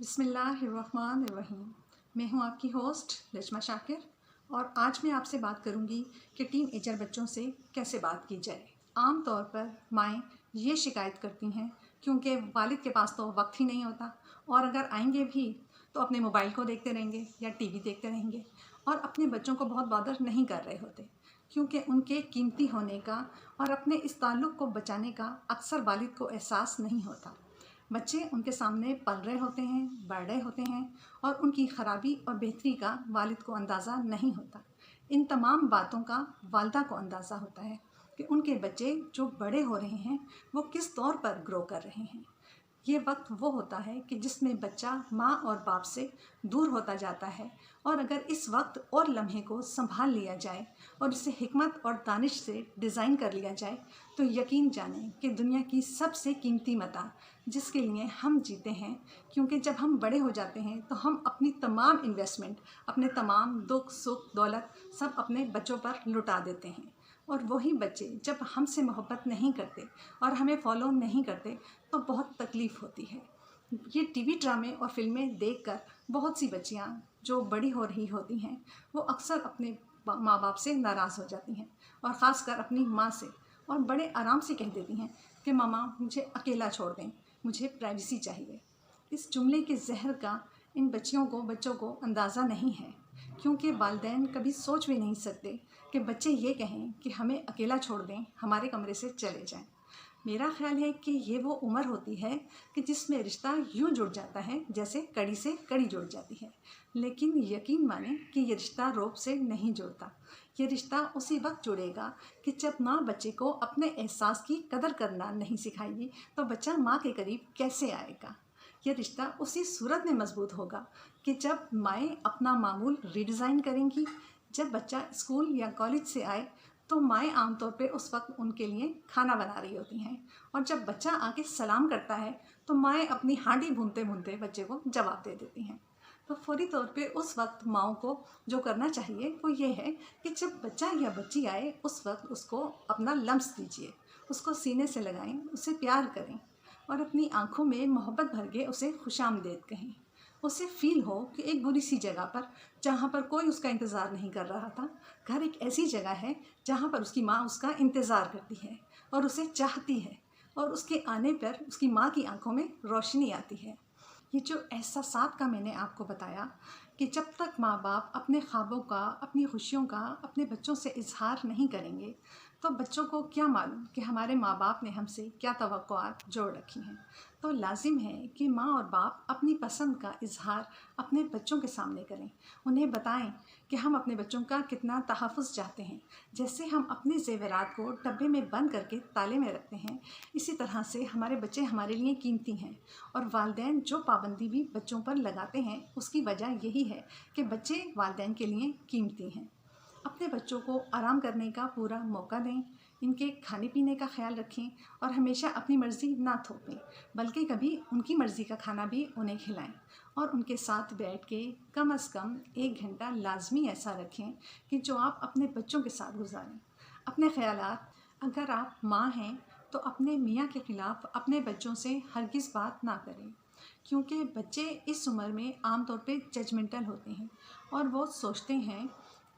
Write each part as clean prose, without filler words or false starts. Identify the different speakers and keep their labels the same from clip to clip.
Speaker 1: बिस्मिल्लाहिर्रहमानिर्रहीम। मैं हूं आपकी होस्ट नजमा शाकिर और आज मैं आपसे बात करूंगी कि टीन एजर बच्चों से कैसे बात की जाए। आम तौर पर माएँ ये शिकायत करती हैं क्योंकि वालिद के पास तो वक्त ही नहीं होता और अगर आएंगे भी तो अपने मोबाइल को देखते रहेंगे या टीवी देखते रहेंगे और अपने बच्चों को बहुत बॉदर नहीं कर रहे होते क्योंकि उनके कीमती होने का और अपने इस ताल्लुक़ को बचाने का अक्सर वालिद को एहसास नहीं होता। बच्चे उनके सामने पल रहे होते हैं, बढ़ रहे होते हैं और उनकी ख़राबी और बेहतरी का वालिद को अंदाज़ा नहीं होता। इन तमाम बातों का वालिदा को अंदाज़ा होता है कि उनके बच्चे जो बड़े हो रहे हैं वो किस तौर पर ग्रो कर रहे हैं। ये वक्त वो होता है कि जिसमें बच्चा माँ और बाप से दूर होता जाता है और अगर इस वक्त और लम्हे को संभाल लिया जाए और इसे हिकमत और दानिश से डिज़ाइन कर लिया जाए तो यकीन जानें कि दुनिया की सबसे कीमती मता जिसके लिए हम जीते हैं, क्योंकि जब हम बड़े हो जाते हैं तो हम अपनी तमाम इन्वेस्टमेंट, अपने तमाम दुख सुख दौलत सब अपने बच्चों पर लुटा देते हैं और वही बच्चे जब हमसे मोहब्बत नहीं करते और हमें फॉलो नहीं करते तो बहुत तकलीफ़ होती है। ये टीवी ड्रामे और फिल्में देखकर बहुत सी बच्चियाँ जो बड़ी हो रही होती हैं वो अक्सर अपने माँ बाप से नाराज़ हो जाती हैं और ख़ासकर अपनी माँ से, और बड़े आराम से कह देती हैं कि मामा मुझे अकेला छोड़ दें, मुझे प्राइवेसी चाहिए। इस जुमले के ज़हर का इन बच्चों को अंदाज़ा नहीं है, क्योंकि वालिदैन कभी सोच भी नहीं सकते कि बच्चे ये कहें कि हमें अकेला छोड़ दें, हमारे कमरे से चले जाएं। मेरा ख्याल है कि ये वो उम्र होती है कि जिसमें रिश्ता यूँ जुड़ जाता है जैसे कड़ी से कड़ी जुड़ जाती है, लेकिन यकीन माने कि ये रिश्ता रौब से नहीं जुड़ता। ये रिश्ता उसी वक्त जुड़ेगा कि जब माँ बच्चे को अपने एहसास की कदर करना नहीं सिखाएगी तो बच्चा माँ के करीब कैसे आएगा। ये रिश्ता उसी सूरत में मजबूत होगा कि जब माएँ अपना मामूल रीडिज़ाइन करेंगी। जब बच्चा स्कूल या कॉलेज से आए तो माएँ आमतौर पे उस वक्त उनके लिए खाना बना रही होती हैं और जब बच्चा आके सलाम करता है तो माएँ अपनी हांडी भूनते भूनते बच्चे को जवाब दे देती हैं। तो फौरी तौर पे उस वक्त माँओं को जो करना चाहिए वो ये है कि जब बच्चा या बच्ची आए उस वक्त उसको अपना लम्स दीजिए, उसको सीने से लगाएं, उसे प्यार करें और अपनी आँखों में मोहब्बत भर के उसे खुशामदीद कहें। उसे फ़ील हो कि एक बुरी सी जगह पर, जहाँ पर कोई उसका इंतज़ार नहीं कर रहा था, घर एक ऐसी जगह है जहाँ पर उसकी माँ उसका इंतज़ार करती है और उसे चाहती है और उसके आने पर उसकी माँ की आंखों में रोशनी आती है। ये जो एहसासात का मैंने आपको बताया कि जब तक माँ बाप अपने ख्वाबों का, अपनी खुशियों का अपने बच्चों से इजहार नहीं करेंगे तो बच्चों को क्या मालूम कि हमारे माँ बाप ने हमसे क्या तवक्कुआत जोड़ रखी हैं। तो लाजिम है कि माँ और बाप अपनी पसंद का इजहार अपने बच्चों के सामने करें, उन्हें बताएं कि हम अपने बच्चों का कितना तहफ़्फ़ुज़ चाहते हैं। जैसे हम अपने ज़ेवरात को डब्बे में बंद करके ताले में रखते हैं, इसी तरह से हमारे बच्चे हमारे लिए कीमती हैं और वालिदैन जो पाबंदी भी बच्चों पर लगाते हैं उसकी वजह यही है कि बच्चे वालिदैन के लिए कीमती हैं। अपने बच्चों को आराम करने का पूरा मौका दें, इनके खाने पीने का ख्याल रखें और हमेशा अपनी मर्ज़ी ना थोपें, बल्कि कभी उनकी मर्ज़ी का खाना भी उन्हें खिलाएं और उनके साथ बैठ के कम से कम 1 घंटा लाजमी ऐसा रखें कि जो आप अपने बच्चों के साथ गुजारें। अपने ख़यालात, अगर आप माँ हैं तो अपने मियाँ के ख़िलाफ़ अपने बच्चों से हरगिज़ बात ना करें, क्योंकि बच्चे इस उम्र में आमतौर पे जजमेंटल होते हैं और वो सोचते हैं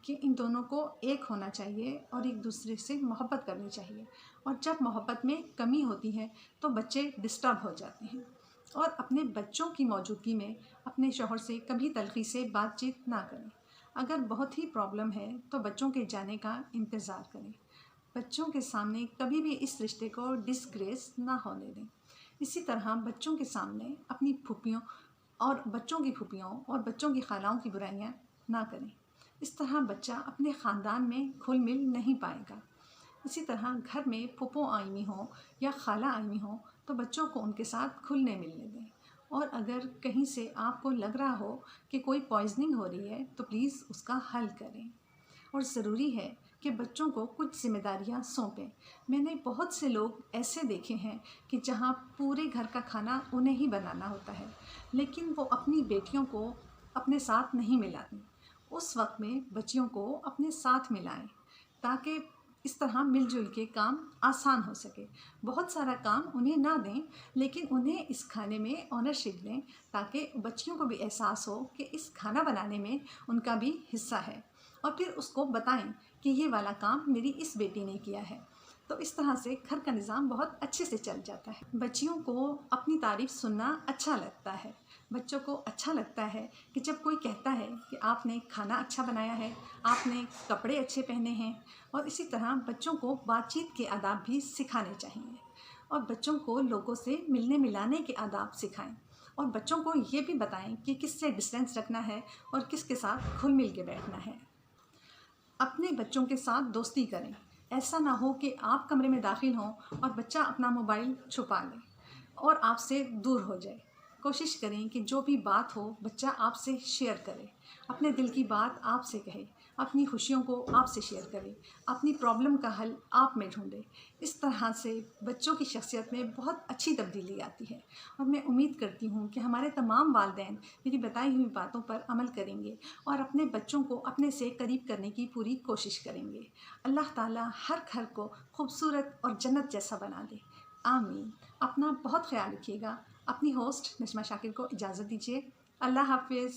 Speaker 1: कि इन दोनों को एक होना चाहिए और एक दूसरे से मोहब्बत करनी चाहिए, और जब मोहब्बत में कमी होती है तो बच्चे डिस्टर्ब हो जाते हैं। और अपने बच्चों की मौजूदगी में अपने शौहर से कभी तलख़ी से बातचीत ना करें। अगर बहुत ही प्रॉब्लम है तो बच्चों के जाने का इंतज़ार करें। बच्चों के सामने कभी भी इस रिश्ते को डिसग्रेस ना होने दें। इसी तरह बच्चों के सामने अपनी फूफियों और बच्चों की खालाओं की बुराइयां ना करें। इस तरह बच्चा अपने ख़ानदान में घुल मिल नहीं पाएगा। इसी तरह घर में फूफो आई हुई हो या खाला आई हुई हो तो बच्चों को उनके साथ घुलने मिलने दें, और अगर कहीं से आपको लग रहा हो कि कोई पॉइजनिंग हो रही है तो प्लीज़ उसका हल करें। और ज़रूरी है कि बच्चों को कुछ जिम्मेदारियां सौंपें। मैंने बहुत से लोग ऐसे देखे हैं कि जहां पूरे घर का खाना उन्हें ही बनाना होता है, लेकिन वो अपनी बेटियों को अपने साथ नहीं मिलाती। उस वक्त में बच्चियों को अपने साथ मिलाएं ताकि इस तरह मिलजुल के काम आसान हो सके। बहुत सारा काम उन्हें ना दें, लेकिन उन्हें इस खाने में ऑनरशिप दें, ताकि बच्चियों को भी एहसास हो कि इस खाना बनाने में उनका भी हिस्सा है। और फिर उसको बताएं कि ये वाला काम मेरी इस बेटी ने किया है। तो इस तरह से घर का निज़ाम बहुत अच्छे से चल जाता है। बच्चियों को अपनी तारीफ़ सुनना अच्छा लगता है। बच्चों को अच्छा लगता है कि जब कोई कहता है कि आपने खाना अच्छा बनाया है, आपने कपड़े अच्छे पहने हैं। और इसी तरह बच्चों को बातचीत के आदाब भी सिखाने चाहिए, और बच्चों को लोगों से मिलने मिलाने के आदाब सिखाएं। और बच्चों को ये भी बताएं कि किससे डिस्टेंस रखना है और किसके साथ घुल मिल के बैठना है। अपने बच्चों के साथ दोस्ती करें। ऐसा ना हो कि आप कमरे में दाखिल हों और बच्चा अपना मोबाइल छुपा ले और आपसे दूर हो जाए। कोशिश करें कि जो भी बात हो बच्चा आपसे शेयर करे, अपने दिल की बात आपसे कहे, अपनी खुशियों को आपसे शेयर करे, अपनी प्रॉब्लम का हल आप में ढूंढे। इस तरह से बच्चों की शख्सियत में बहुत अच्छी तब्दीली आती है। और मैं उम्मीद करती हूँ कि हमारे तमाम वालिदैन मेरी बताई हुई बातों पर अमल करेंगे और अपने बच्चों को अपने से करीब करने की पूरी कोशिश करेंगे। अल्लाह ताला हर घर को खूबसूरत और जन्नत जैसा बना दे। आमीन। अपना बहुत ख्याल रखिएगा। अपनी होस्ट नजमा शाकिर को इजाज़त दीजिए। अल्लाह हाफिज़।